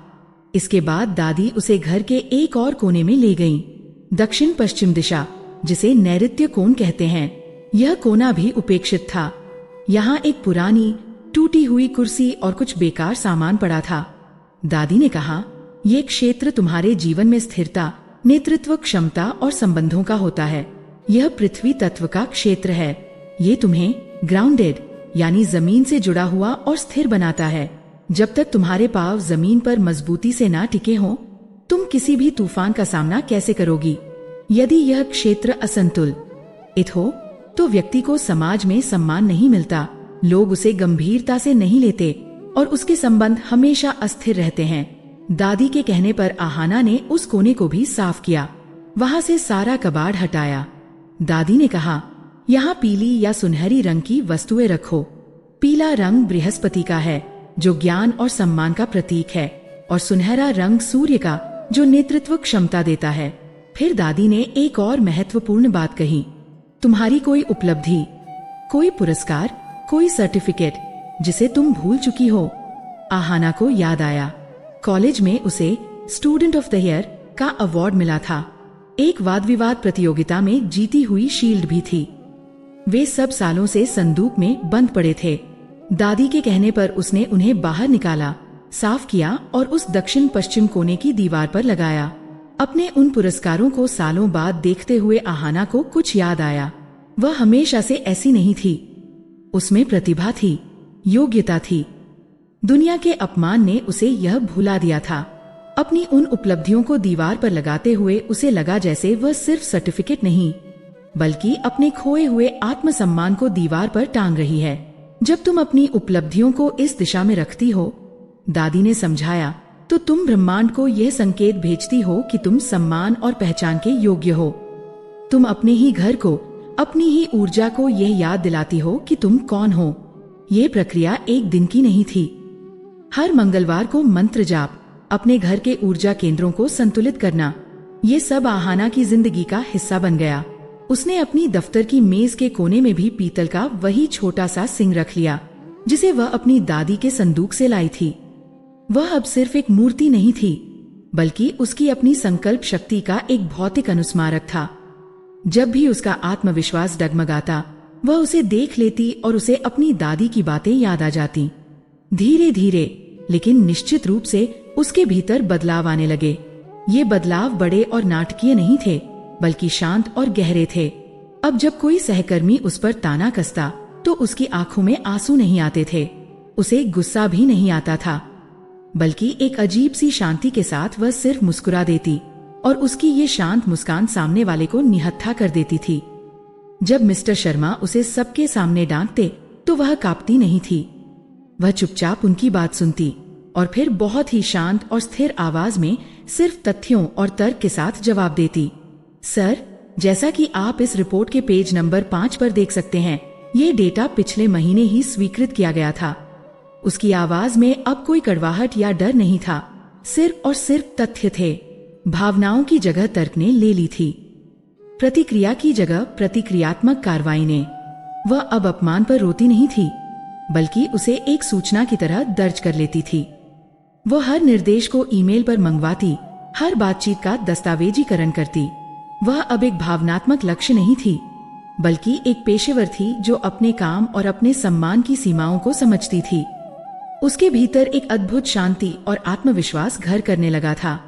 इसके बाद दादी उसे घर के एक और कोने में ले गईं, दक्षिण पश्चिम दिशा, जिसे नैऋत्य कोण कहते हैं। यह कोना भी उपेक्षित था। यहाँ एक पुरानी टूटी हुई कुर्सी और कुछ बेकार सामान पड़ा था। दादी ने कहा, ये क्षेत्र तुम्हारे जीवन में स्थिरता, नेतृत्व क्षमता और संबंधों का होता है। यह पृथ्वी तत्व का क्षेत्र है। ये तुम्हें ग्राउंडेड यानी जमीन से जुड़ा हुआ और स्थिर बनाता है। जब तक तुम्हारे पांव जमीन पर मजबूती से ना टिके हों, तुम किसी भी तूफान का सामना कैसे करोगी? यदि यह क्षेत्र असंतुलित हो तो व्यक्ति को समाज में सम्मान नहीं मिलता, लोग उसे गंभीरता से नहीं लेते और उसके संबंध हमेशा अस्थिर रहते हैं। दादी के कहने पर आहाना ने उस कोने को भी साफ किया, वहां से सारा कबाड़ हटाया। दादी ने कहा, यहाँ पीली या सुनहरी रंग की वस्तुएं रखो। पीला रंग बृहस्पति का है, जो ज्ञान और सम्मान का प्रतीक है, और सुनहरा रंग सूर्य का, जो नेतृत्व क्षमता देता है। फिर दादी ने एक और महत्वपूर्ण बात कही, तुम्हारी कोई उपलब्धि, कोई पुरस्कार, कोई सर्टिफिकेट जिसे तुम भूल चुकी हो। आहाना को याद आया, कॉलेज में उसे स्टूडेंट ऑफ द ईयर का अवार्ड मिला था। एक वाद विवाद प्रतियोगिता में जीती हुई शील्ड भी थी। वे सब सालों से संदूक में बंद पड़े थे। दादी के कहने पर उसने उन्हें बाहर निकाला, साफ किया और उस दक्षिण पश्चिम कोने की दीवार पर लगाया। अपने उन पुरस्कारों को सालों बाद देखते हुए आहाना को कुछ याद आया। वह हमेशा से ऐसी नहीं थी। उसमें प्रतिभा थी, योग्यता थी। दुनिया के अपमान ने उसे यह भुला दिया था। अपनी उन उपलब्धियों को दीवार पर लगाते हुए उसे लगा जैसे वह सिर्फ सर्टिफिकेट नहीं, बल्कि अपने खोए हुए आत्मसम्मान को दीवार पर टांग रही है। जब तुम अपनी उपलब्धियों को इस दिशा में रखती हो, दादी ने समझाया, तो तुम ब्रह्मांड को यह संकेत भेजती हो कि तुम सम्मान और पहचान के योग्य हो। तुम अपने ही घर को, अपनी ही ऊर्जा को यह याद दिलाती हो कि तुम कौन हो। ये प्रक्रिया एक दिन की नहीं थी। हर मंगलवार को मंत्र जाप, अपने घर के ऊर्जा केंद्रों को संतुलित करना, ये सब आहाना की जिंदगी का हिस्सा बन गया। उसने अपनी दफ्तर की मेज के कोने में भी पीतल का वही छोटा सा सिंह रख लिया, जिसे वह अपनी दादी के संदूक से लाई थी। वह अब सिर्फ एक मूर्ति नहीं थी, बल्कि उसकी अपनी संकल्प शक्ति का एक भौतिक अनुस्मारक था। जब भी उसका आत्मविश्वास डगमगाता, वह उसे देख लेती और उसे अपनी दादी की बातें याद आ जाती। धीरे धीरे लेकिन निश्चित रूप से उसके भीतर बदलाव आने लगे। ये बदलाव बड़े और नाटकीय नहीं थे, बल्कि शांत और गहरे थे। अब जब कोई सहकर्मी उस पर ताना कसता, तो उसकी आंखों में आंसू नहीं आते थे। उसे गुस्सा भी नहीं आता था, बल्कि एक अजीब सी शांति के साथ वह सिर्फ मुस्कुरा देती, और उसकी ये शांत मुस्कान सामने वाले को निहत्था कर देती थी। जब मिस्टर शर्मा उसे सबके सामने डांटते, तो वह कांपती नहीं थी। वह चुपचाप उनकी बात सुनती और फिर बहुत ही शांत और स्थिर आवाज में सिर्फ तथ्यों और तर्क के साथ जवाब देती। सर, जैसा कि आप इस रिपोर्ट के पेज नंबर 5 पर देख सकते हैं, ये डेटा पिछले महीने ही स्वीकृत किया गया था। उसकी आवाज में अब कोई कड़वाहट या डर नहीं था, सिर्फ और सिर्फ तथ्य थे। भावनाओं की जगह तर्क ने ले ली थी, प्रतिक्रिया की जगह प्रतिक्रियात्मक कार्रवाई ने। वह अब अपमान पर रोती नहीं थी, बल्कि उसे एक सूचना की तरह दर्ज कर लेती थी। वह हर निर्देश को ईमेल पर मंगवाती, हर बातचीत का दस्तावेजीकरण करती। वह अब एक भावनात्मक लक्ष्य नहीं थी, बल्कि एक पेशेवर थी जो अपने काम और अपने सम्मान की सीमाओं को समझती थी। उसके भीतर एक अद्भुत शांति और आत्मविश्वास घर करने लगा था।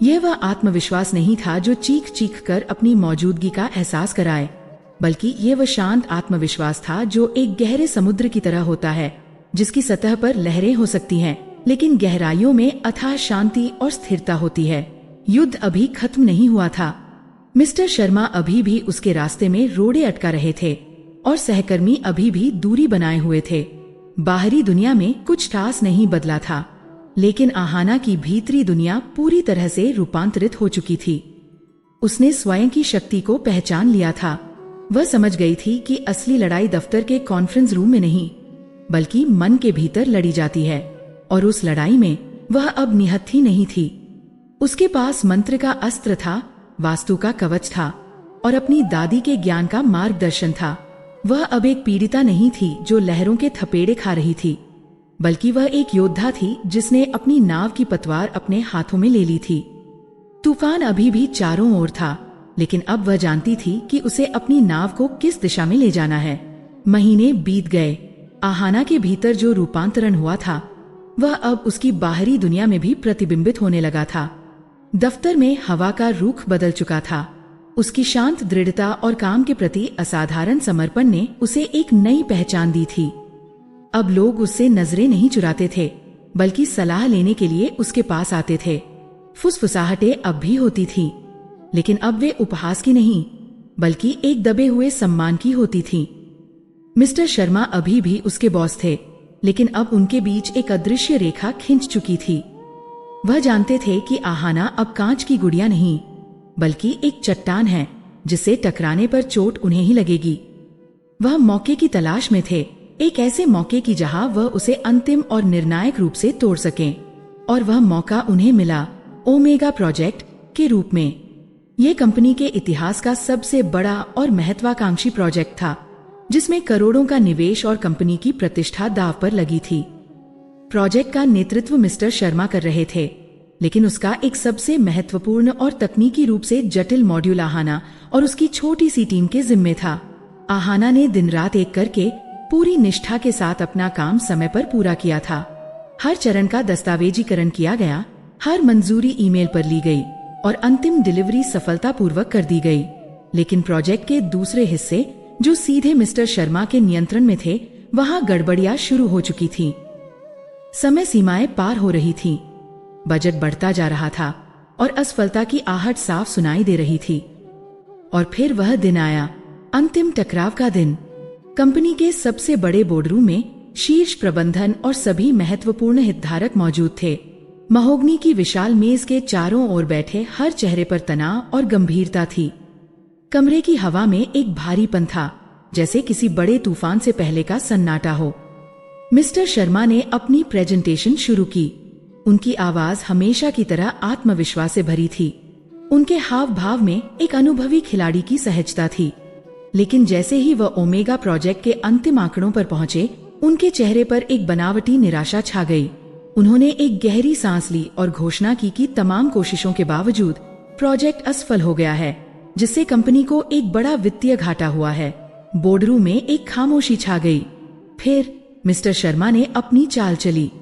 यह वह आत्मविश्वास नहीं था जो चीख चीख कर अपनी मौजूदगी का एहसास कराए, बल्कि यह वह शांत आत्मविश्वास था जो एक गहरे समुद्र की तरह होता है, जिसकी सतह पर लहरें हो सकती हैं, लेकिन गहराइयों में अथाह शांति और स्थिरता होती है। युद्ध अभी खत्म नहीं हुआ था। मिस्टर शर्मा अभी भी उसके रास्ते में रोड़े अटका रहे थे, और सहकर्मी अभी भी दूरी बनाए हुए थे। बाहरी दुनिया में कुछ खास नहीं बदला था, लेकिन आहाना की भीतरी दुनिया पूरी तरह से रूपांतरित हो चुकी थी। उसने स्वयं की शक्ति को पहचान लिया था। वह समझ गई थी कि असली लड़ाई दफ्तर के कॉन्फ्रेंस रूम में नहीं, बल्कि मन के भीतर लड़ी जाती है, और उस लड़ाई में वह अब निहत्थी नहीं थी। उसके पास मंत्र का अस्त्र था, वास्तु का कवच था, और अपनी दादी के ज्ञान का मार्गदर्शन था। वह अब एक पीड़िता नहीं थी जो लहरों के थपेड़े खा रही थी। बल्कि वह एक योद्धा थी जिसने अपनी नाव की पतवार अपने हाथों में ले ली थी। तूफान अभी भी चारों ओर था, लेकिन अब वह जानती थी कि उसे अपनी नाव को किस दिशा में ले जाना है। महीने बीत गए। आहाना के भीतर जो रूपांतरण हुआ था वह अब उसकी बाहरी दुनिया में भी प्रतिबिंबित होने लगा था। दफ्तर में हवा का रुख बदल चुका था। उसकी शांत दृढ़ता और काम के प्रति असाधारण समर्पण ने उसे एक नई पहचान दी थी। अब लोग उससे नजरें नहीं चुराते थे, बल्कि सलाह लेने के लिए उसके पास आते थे। फुसफुसाहटें अब भी होती थी, लेकिन अब वे उपहास की नहीं, बल्कि एक दबे हुए सम्मान की होती थी। मिस्टर शर्मा अभी भी उसके बॉस थे, लेकिन अब उनके बीच एक अदृश्य रेखा खिंच चुकी थी। वह जानते थे कि आहाना अब कांच की गुड़िया नहीं, बल्कि एक चट्टान है जिसे टकराने पर चोट उन्हें ही लगेगी। वह मौके की तलाश में थे, एक ऐसे मौके की जहां वह उसे अंतिम और निर्णायक रूप से तोड़ सकें। और वह मौका उन्हें मिला, ओमेगा प्रोजेक्ट के रूप में। यह कंपनी के इतिहास का सबसे बड़ा और महत्वाकांक्षी प्रोजेक्ट था, जिसमें करोड़ों का निवेश और कंपनी की प्रतिष्ठा दांव पर लगी थी। प्रोजेक्ट का नेतृत्व मिस्टर शर्मा कर रहे थे, लेकिन उसका एक सबसे महत्वपूर्ण और तकनीकी रूप से जटिल मॉड्यूल आहाना और उसकी छोटी सी टीम के जिम्मे था। आहाना ने दिन रात एक करके पूरी निष्ठा के साथ अपना काम समय पर पूरा किया था। हर चरण का दस्तावेजीकरण किया गया, हर मंजूरी ईमेल पर ली गई और अंतिम डिलीवरी सफलतापूर्वक कर दी गई। लेकिन प्रोजेक्ट के दूसरे हिस्से, जो सीधे मिस्टर शर्मा के नियंत्रण में थे, वहां गड़बड़ियां शुरू हो चुकी थी। समय सीमाएं पार हो रही थीं, बजट बढ़ता जा रहा था और असफलता की आहट साफ सुनाई दे रही थी। और फिर वह दिन आया, अंतिम टकराव का दिन। कंपनी के सबसे बड़े बोर्डरूम में शीर्ष प्रबंधन और सभी महत्वपूर्ण हितधारक मौजूद थे। महोगनी की विशाल मेज के चारों ओर बैठे हर चेहरे पर तनाव और गंभीरता थी। कमरे की हवा में एक भारीपन था, जैसे किसी बड़े तूफान से पहले का सन्नाटा हो। मिस्टर शर्मा ने अपनी प्रेजेंटेशन शुरू की। उनकी आवाज हमेशा की तरह आत्मविश्वास से भरी थी। उनके हाव भाव में एक अनुभवी खिलाड़ी की सहजता थी। लेकिन जैसे ही वह ओमेगा प्रोजेक्ट के अंतिम आंकड़ों पर पहुंचे, उनके चेहरे पर एक बनावटी निराशा छा गई। उन्होंने एक गहरी सांस ली और घोषणा की कि तमाम कोशिशों के बावजूद प्रोजेक्ट असफल हो गया है, जिससे कंपनी को एक बड़ा वित्तीय घाटा हुआ है। बोर्डरूम में एक खामोशी छा गई। फिर मिस्टर शर्मा ने अपनी चाल चली।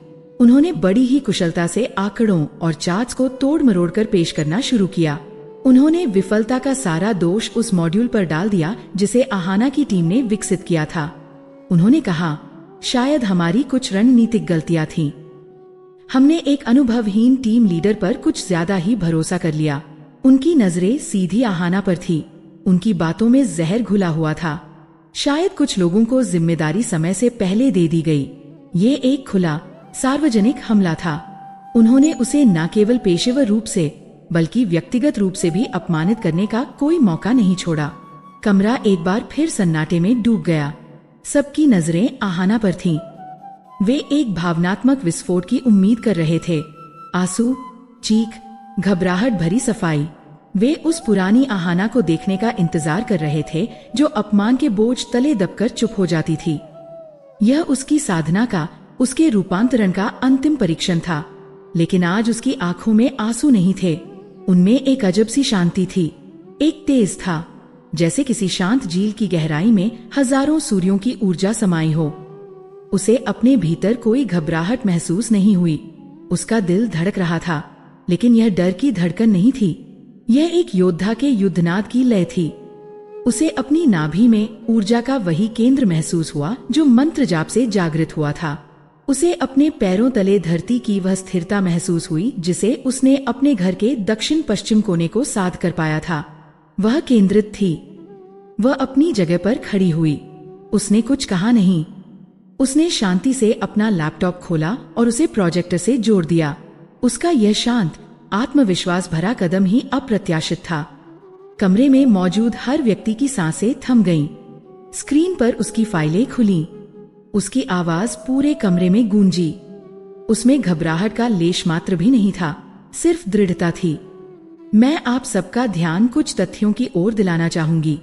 उन्होंने बड़ी ही कुशलता से आंकड़ों और चार्ट्स को तोड़ मरोड़ कर पेश करना शुरू किया। उन्होंने विफलता का सारा दोष उस मॉड्यूल पर डाल दिया जिसे आहाना की टीम ने विकसित किया था। उन्होंने कहा, शायद हमारी कुछ रणनीतिक गलतियां थीं। हमने एक अनुभवहीन टीम लीडर पर कुछ ज्यादा ही भरोसा कर लिया। उनकी नजरें सीधी आहाना पर थी। उनकी बातों में जहर घुला हुआ था। शायद कुछ लोगों को जिम्मेदारी समय से पहले दे दी गई। ये एक खुला सार्वजनिक हमला था। उन्होंने उसे न केवल पेशेवर रूप से बल्कि व्यक्तिगत रूप से भी अपमानित करने का कोई मौका नहीं छोड़ा। कमरा एक बार फिर सन्नाटे में डूब गया। सबकी नजरें आहाना पर थीं। वे एक भावनात्मक विस्फोट की उम्मीद कर रहे थे। आंसू, चीख, घबराहट भरी सफाई। वे उस पुरानी आहाना को देखने का इंतजार कर रहे थे जो अपमान के बोझ तले दबकर चुप हो जाती थी। यह उसकी साधना का, उसके रूपांतरण का अंतिम परीक्षण था। लेकिन आज उसकी आंखों में आंसू नहीं थे। उनमें एक अजब सी शांति थी। एक तेज था, जैसे किसी शांत झील की गहराई में हजारों सूर्यों की ऊर्जा समाई हो। उसे अपने भीतर कोई घबराहट महसूस नहीं हुई। उसका दिल धड़क रहा था, लेकिन यह डर की धड़कन नहीं थी। यह एक योद्धा के युद्धनाद की लय थी। उसे अपनी नाभि में ऊर्जा का वही केंद्र महसूस हुआ जो मंत्र जाप से जागृत हुआ था। उसे अपने पैरों तले धरती की वह स्थिरता महसूस हुई जिसे उसने अपने घर के दक्षिण पश्चिम कोने को साध कर पाया था। वह केंद्रित थी। वह अपनी जगह पर खड़ी हुई। उसने कुछ कहा नहीं। उसने शांति से अपना लैपटॉप खोला और उसे प्रोजेक्टर से जोड़ दिया। उसका यह शांत, आत्मविश्वास भरा कदम ही अप्रत्याशित था। कमरे में मौजूद हर व्यक्ति की सांसें थम गईं। स्क्रीन पर उसकी फाइलें खुलीं। उसकी आवाज पूरे कमरे में गूंजी। उसमें घबराहट का लेश मात्र भी नहीं था, सिर्फ दृढ़ता थी। मैं आप सबका ध्यान कुछ तथ्यों की ओर दिलाना चाहूंगी।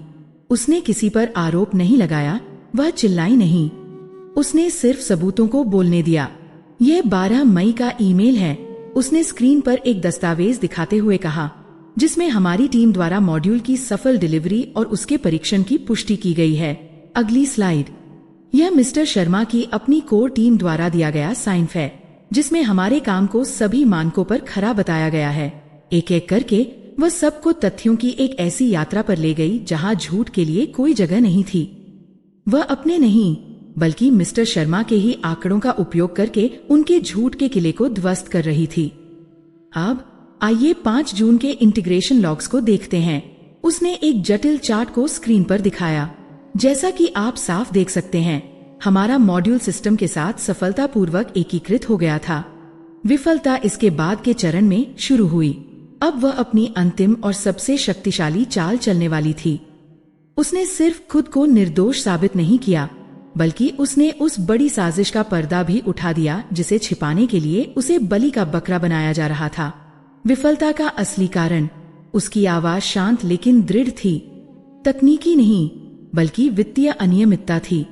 उसने किसी पर आरोप नहीं लगाया, वह चिल्लाई नहीं। उसने सिर्फ सबूतों को बोलने दिया। यह 12 मई का ईमेल है। उसने स्क्रीन पर एक दस्तावेज दिखाते हुए कहा, जिसमें हमारी टीम द्वारा मॉड्यूल की सफल डिलीवरी और उसके परीक्षण की पुष्टि की गई है। अगली स्लाइड। यह मिस्टर शर्मा की अपनी कोर टीम द्वारा दिया गया साइंफ है, जिसमें हमारे काम को सभी मानकों पर खरा बताया गया है। एक एक करके वह सबको तथ्यों की एक ऐसी यात्रा पर ले गई जहां झूठ के लिए कोई जगह नहीं थी। वह अपने नहीं बल्कि मिस्टर शर्मा के ही आंकड़ों का उपयोग करके उनके झूठ के किले को ध्वस्त कर रही थी। अब आइए 5 जून के इंटीग्रेशन लॉग्स को देखते हैं। उसने एक जटिल चार्ट को स्क्रीन पर दिखाया। जैसा कि आप साफ देख सकते हैं, हमारा मॉड्यूल सिस्टम के साथ सफलतापूर्वक एकीकृत हो गया था। विफलता इसके बाद के चरण में शुरू हुई। अब वह अपनी अंतिम और सबसे शक्तिशाली चाल चलने वाली थी। उसने सिर्फ खुद को निर्दोष साबित नहीं किया, बल्कि उसने उस बड़ी साजिश का पर्दा भी उठा दिया जिसे छिपाने के लिए उसे बलि का बकरा बनाया जा रहा था। विफलता का असली कारण उसकी आवाज शांत लेकिन दृढ़ थी। तकनीकी नहीं बल्कि वित्तीय अनियमितता थी।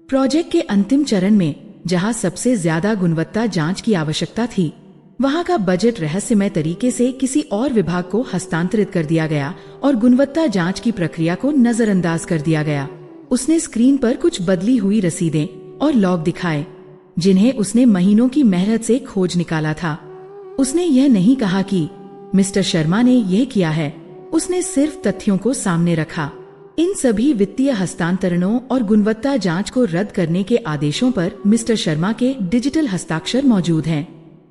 प्रोजेक्ट के अंतिम चरण में जहां सबसे ज्यादा गुणवत्ता जांच की आवश्यकता थी, वहां का बजट रहस्यमय तरीके से किसी और विभाग को हस्तांतरित कर दिया गया और गुणवत्ता जांच की प्रक्रिया को नजरअंदाज कर दिया गया। उसने स्क्रीन पर कुछ बदली हुई रसीदें और लॉग दिखाए, जिन्हें उसने महीनों की मेहनत से खोज निकाला था। उसने यह नहीं कहा कि मिस्टर शर्मा ने यह किया है, उसने सिर्फ तथ्यों को सामने रखा। इन सभी वित्तीय हस्तांतरणों और गुणवत्ता जांच को रद्द करने के आदेशों पर मिस्टर शर्मा के डिजिटल हस्ताक्षर मौजूद हैं।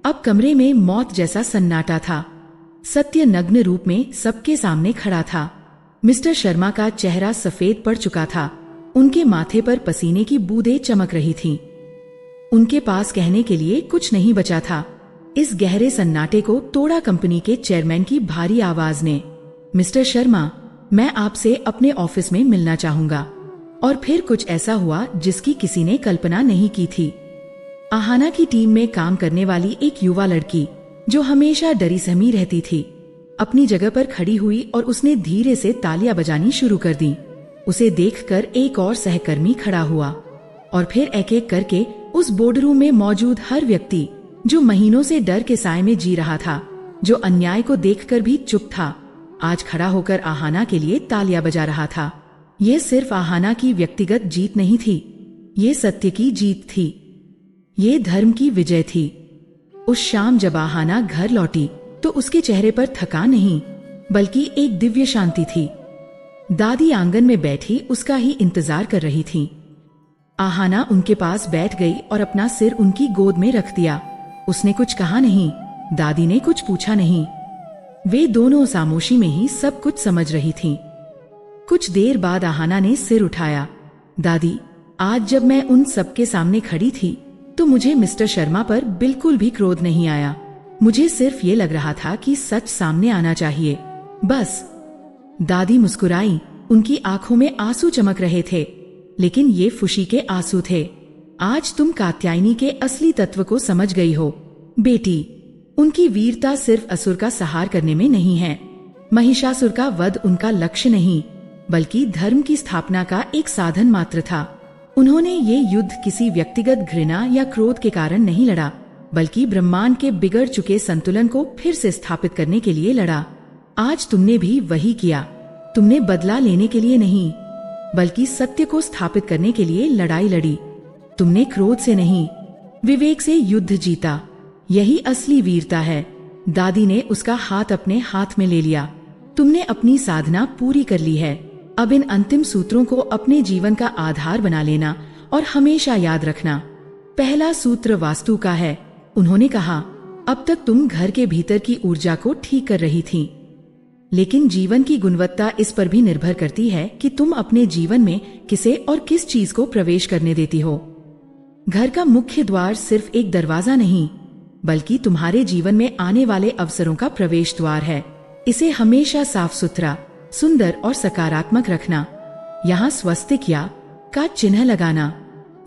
अब कमरे में मौत जैसा सन्नाटा था। सत्य नग्न रूप में सबके सामने खड़ा था। मिस्टर शर्मा का चेहरा सफेद पड़ चुका था। उनके माथे पर पसीने की बूंदें चमक रही थीं। उनके पास कहने के लिए कुछ नहीं बचा था। इस गहरे सन्नाटे को तोड़ा कंपनी के चेयरमैन की भारी आवाज ने। मिस्टर शर्मा, मैं आपसे अपने ऑफिस में मिलना चाहूंगा। और फिर कुछ ऐसा हुआ जिसकी किसी ने कल्पना नहीं की थी। आहाना की टीम में काम करने वाली एक युवा लड़की, जो हमेशा डरी सहमी रहती थी, अपनी जगह पर खड़ी हुई और उसने धीरे से तालियां बजानी शुरू कर दी। उसे देखकर एक और सहकर्मी खड़ा हुआ और फिर एक एक करके उस बोर्डरूम में मौजूद हर व्यक्ति, जो महीनों से डर के साए में जी रहा था, जो अन्याय को देखकर भी चुप था, आज खड़ा होकर आहाना के लिए तालियां बजा रहा था। यह सिर्फ आहाना की व्यक्तिगत जीत नहीं थी, ये सत्य की जीत थी। ये धर्म की विजय थी। उस शाम जब आहाना घर लौटी तो उसके चेहरे पर थकान नहीं बल्कि एक दिव्य शांति थी। दादी आंगन में बैठी उसका ही इंतजार कर रही थी। आहाना उनके पास बैठ गई और अपना सिर उनकी गोद में रख दिया। उसने कुछ कहा नहीं, दादी ने कुछ पूछा नहीं। वे दोनों खामोशी में ही सब कुछ समझ रही थीं। कुछ देर बाद आहाना ने सिर उठाया। दादी, आज जब मैं उन सबके सामने खड़ी थी तो मुझे मिस्टर शर्मा पर बिल्कुल भी क्रोध नहीं आया। मुझे सिर्फ ये लग रहा था कि सच सामने आना चाहिए, बस। दादी मुस्कुराई। उनकी आंखों में आंसू चमक रहे थे, लेकिन ये खुशी के आंसू थे। आज तुम कात्यायनी के असली तत्व को समझ गई हो, बेटी। उनकी वीरता सिर्फ असुर का संहार करने में नहीं है। महिषासुर का वध उनका लक्ष्य नहीं, बल्कि धर्म की स्थापना का एक साधन मात्र था। उन्होंने ये युद्ध किसी व्यक्तिगत घृणा या क्रोध के कारण नहीं लड़ा, बल्कि ब्रह्मांड के बिगड़ चुके संतुलन को फिर से स्थापित करने के लिए लड़ा। आज तुमने भी वही किया। तुमने बदला लेने के लिए नहीं, बल्कि सत्य को स्थापित करने के लिए लड़ाई लड़ी। तुमने क्रोध से नहीं, विवेक से युद्ध जीता। यही असली वीरता है। दादी ने उसका हाथ अपने हाथ में ले लिया। तुमने अपनी साधना पूरी कर ली है। अब इन अंतिम सूत्रों को अपने जीवन का आधार बना लेना और हमेशा याद रखना। पहला सूत्र वास्तु का है। उन्होंने कहा, अब तक तुम घर के भीतर की ऊर्जा को ठीक कर रही थी, लेकिन जीवन की गुणवत्ता इस पर भी निर्भर करती है कि तुम अपने जीवन में किसे और किस चीज को प्रवेश करने देती हो। घर का मुख्य द्वार सिर्फ एक दरवाजा नहीं, बल्कि तुम्हारे जीवन में आने वाले अवसरों का प्रवेश द्वार है। इसे हमेशा साफ सुथरा, सुंदर और सकारात्मक रखना। यहाँ स्वस्तिक का चिन्ह लगाना,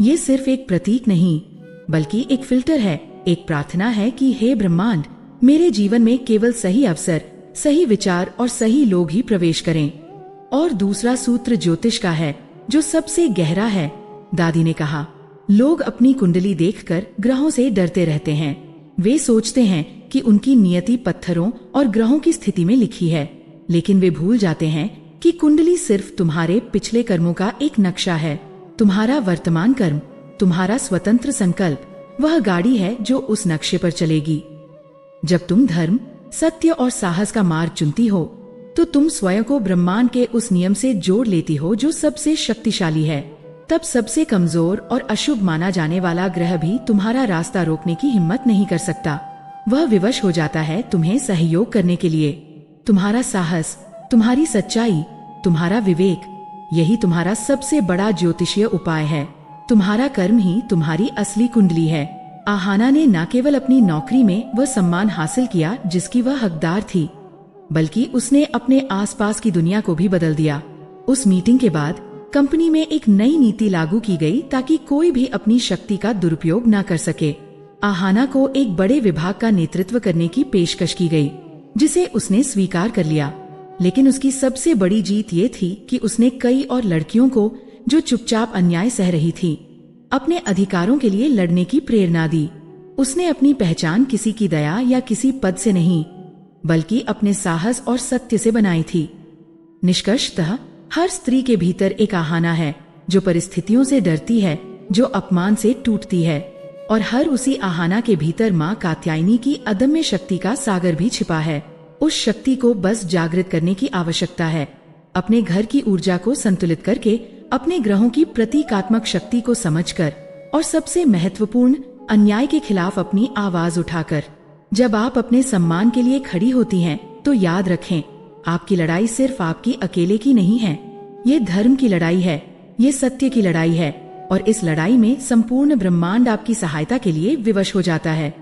ये सिर्फ एक प्रतीक नहीं, बल्कि एक फिल्टर है, एक प्रार्थना है कि हे ब्रह्मांड, मेरे जीवन में केवल सही अवसर, सही विचार और सही लोग ही प्रवेश करें। और दूसरा सूत्र ज्योतिष का है, जो सबसे गहरा है। दादी ने कहा, लोग अपनी कुंडली देखकर ग्रहों से डरते रहते हैं। वे सोचते हैं कि उनकी नियति पत्थरों और ग्रहों की स्थिति में लिखी है, लेकिन वे भूल जाते हैं कि कुंडली सिर्फ तुम्हारे पिछले कर्मों का एक नक्शा है। तुम्हारा वर्तमान कर्म, तुम्हारा स्वतंत्र संकल्प, वह गाड़ी है जो उस नक्शे पर चलेगी। जब तुम धर्म, सत्य और साहस का मार्ग चुनती हो, तो तुम स्वयं को ब्रह्मांड के उस नियम से जोड़ लेती हो जो सबसे शक्तिशाली है। तब सबसे कमजोर और अशुभ माना जाने वाला ग्रह भी तुम्हारा रास्ता रोकने की हिम्मत नहीं कर सकता। वह विवश हो जाता है तुम्हें सहयोग करने के लिए। तुम्हारा साहस, तुम्हारी सच्चाई, तुम्हारा विवेक, यही तुम्हारा सबसे बड़ा ज्योतिषीय उपाय है। तुम्हारा कर्म ही तुम्हारी असली कुंडली है। आहाना ने न केवल अपनी नौकरी में वह सम्मान हासिल किया जिसकी वह हकदार थी, बल्कि उसने अपने आसपास की दुनिया को भी बदल दिया। उस मीटिंग के बाद कंपनी में एक नई नीति लागू की गई ताकि कोई भी अपनी शक्ति का दुरुपयोग न कर सके। आहाना को एक बड़े विभाग का नेतृत्व करने की पेशकश की गई, जिसे उसने स्वीकार कर लिया। लेकिन उसकी सबसे बड़ी जीत ये थी कि उसने कई और लड़कियों को, जो चुपचाप अन्याय सह रही थी, अपने अधिकारों के लिए लड़ने की प्रेरणा दी। उसने अपनी पहचान किसी की दया या किसी पद से नहीं, बल्कि अपने साहस और सत्य से बनाई थी। निष्कर्षतः हर स्त्री के भीतर एक आहाना है जो परिस्थितियों से डरती है, जो अपमान से टूटती है, और हर उसी आहाना के भीतर माँ कात्यायनी की अदम्य शक्ति का सागर भी छिपा है। उस शक्ति को बस जागृत करने की आवश्यकता है। अपने घर की ऊर्जा को संतुलित करके, अपने ग्रहों की प्रतीकात्मक शक्ति को समझकर, और सबसे महत्वपूर्ण, अन्याय के खिलाफ अपनी आवाज उठाकर। जब आप अपने सम्मान के लिए खड़ी होती हैं, तो याद रखें, आपकी लड़ाई सिर्फ आपकी अकेले की नहीं है। ये धर्म की लड़ाई है, ये सत्य की लड़ाई है, और इस लड़ाई में संपूर्ण ब्रह्मांड आपकी सहायता के लिए विवश हो जाता है।